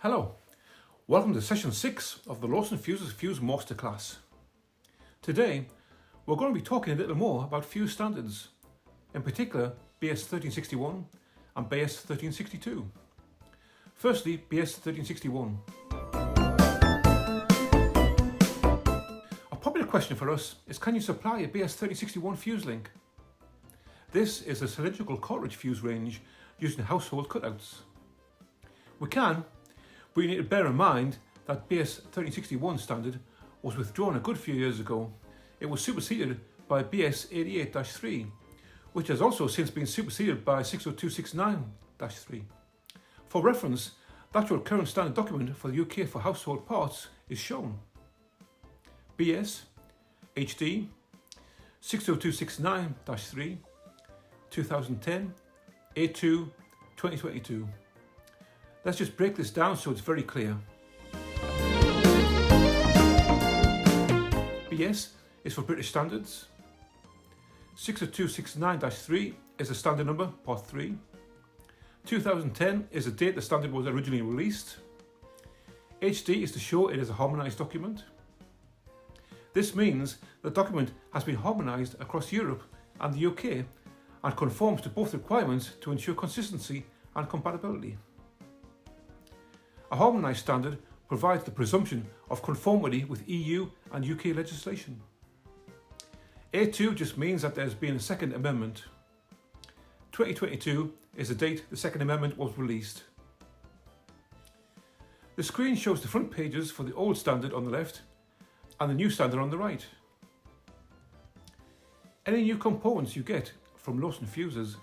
Hello, welcome to session 6 of the Lawson Fuse Masterclass. Today, we're going to be talking a little more about fuse standards, in particular BS 1361 and BS 1362. Firstly, BS 1361. A popular question for us is, can you supply a BS 1361 fuse link? This is a cylindrical cartridge fuse range used in household cutouts. We can, but you need to bear in mind that BS 1361 standard was withdrawn a good few years ago. It was superseded by BS 88-3, which has also since been superseded by 60269-3. For reference, the actual current standard document for the UK for household parts is shown. BS HD 60269-3 2010 A2 2022. Let's just break this down so it's very clear. BS is for British standards. 60269-3 is the standard number, part 3. 2010 is the date the standard was originally released. HD is to show it is a harmonised document. This means the document has been harmonised across Europe and the UK and conforms to both requirements to ensure consistency and compatibility. A harmonised standard provides the presumption of conformity with EU and UK legislation. A2 just means that there's been a second amendment. 2022 is the date the second amendment was released. The screen shows the front pages for the old standard on the left and the new standard on the right. Any new components you get from Lawson fuses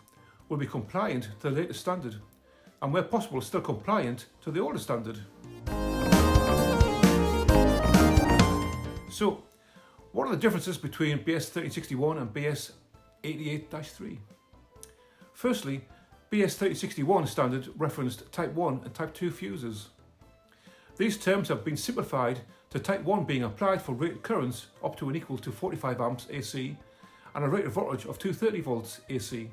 will be compliant to the latest standard, and where possible still compliant to the older standard. So, what are the differences between BS 1361 and BS 88-3? Firstly, BS 1361 standard referenced Type 1 and Type 2 fuses. These terms have been simplified to Type 1 being applied for rated currents up to and equal to 45 amps AC and a rated voltage of 230 volts AC.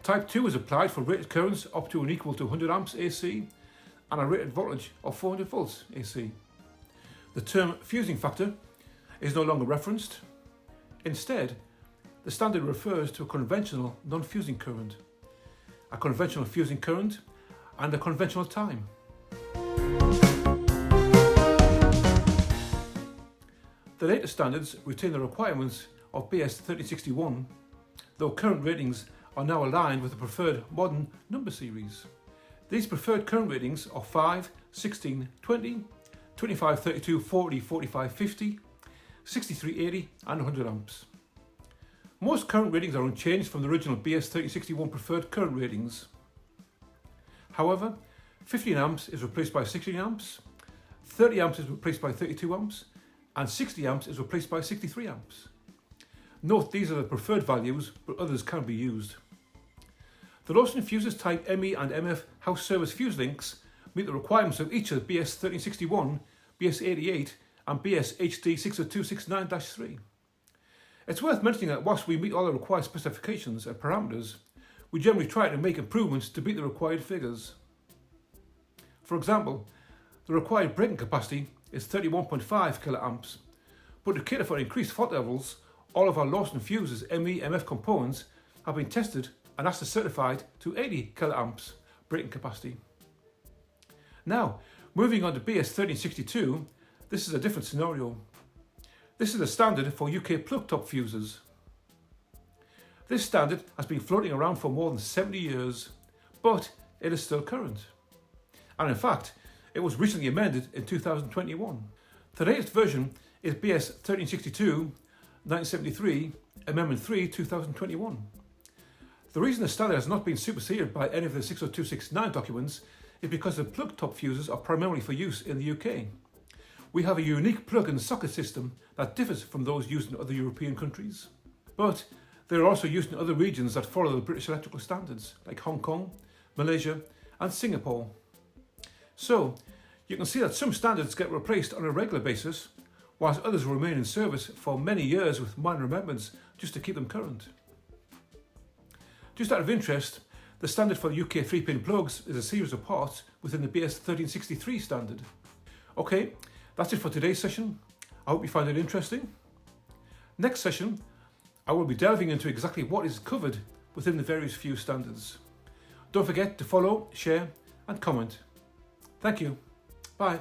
Type 2 is applied for rated currents up to and equal to 100 amps AC and a rated voltage of 400 volts AC. The term fusing factor is no longer referenced. Instead, the standard refers to a conventional non-fusing current, a conventional fusing current, and a conventional time. The later standards retain the requirements of BS 1361, though current ratings are now aligned with the preferred modern number series. These preferred current ratings are 5, 16, 20, 25, 32, 40, 45, 50, 63, 80 and 100 amps. Most current ratings are unchanged from the original BS 1361 preferred current ratings. However, 15 amps is replaced by 16 amps, 30 amps is replaced by 32 amps, and 60 amps is replaced by 63 amps. Note these are the preferred values, but others can be used. The Lawson fuses type ME and MF house service fuse links meet the requirements of each of BS 1361, BS 88 and BS HD 60269-3. It's worth mentioning that whilst we meet all the required specifications and parameters, we generally try to make improvements to beat the required figures. For example, the required breaking capacity is 31.5 kiloamps, but to cater for increased fault levels, all of our Lawson fuses ME/MF components have been tested and ASTA certified to 80 kiloamps breaking capacity. Now, moving on to BS 1362, this is a different scenario. This is a standard for UK plug-top fuses. This standard has been floating around for more than 70 years, but it is still current. And in fact, it was recently amended in 2021. The latest version is BS 1362 1973, Amendment 3, 2021. The reason the standard has not been superseded by any of the 60269 documents is because the plug-top fuses are primarily for use in the UK. We have a unique plug and socket system that differs from those used in other European countries. But they are also used in other regions that follow the British electrical standards, like Hong Kong, Malaysia and Singapore. So, you can see that some standards get replaced on a regular basis, whilst others remain in service for many years with minor amendments just to keep them current. Just out of interest, The standard for UK 3-pin plugs is a series of parts within the BS1363 standard. Okay, that's it for today's session. I hope you find it interesting. Next session, I will be delving into exactly what is covered within the various Fuse standards. Don't forget to follow, share and comment. Thank you. Bye.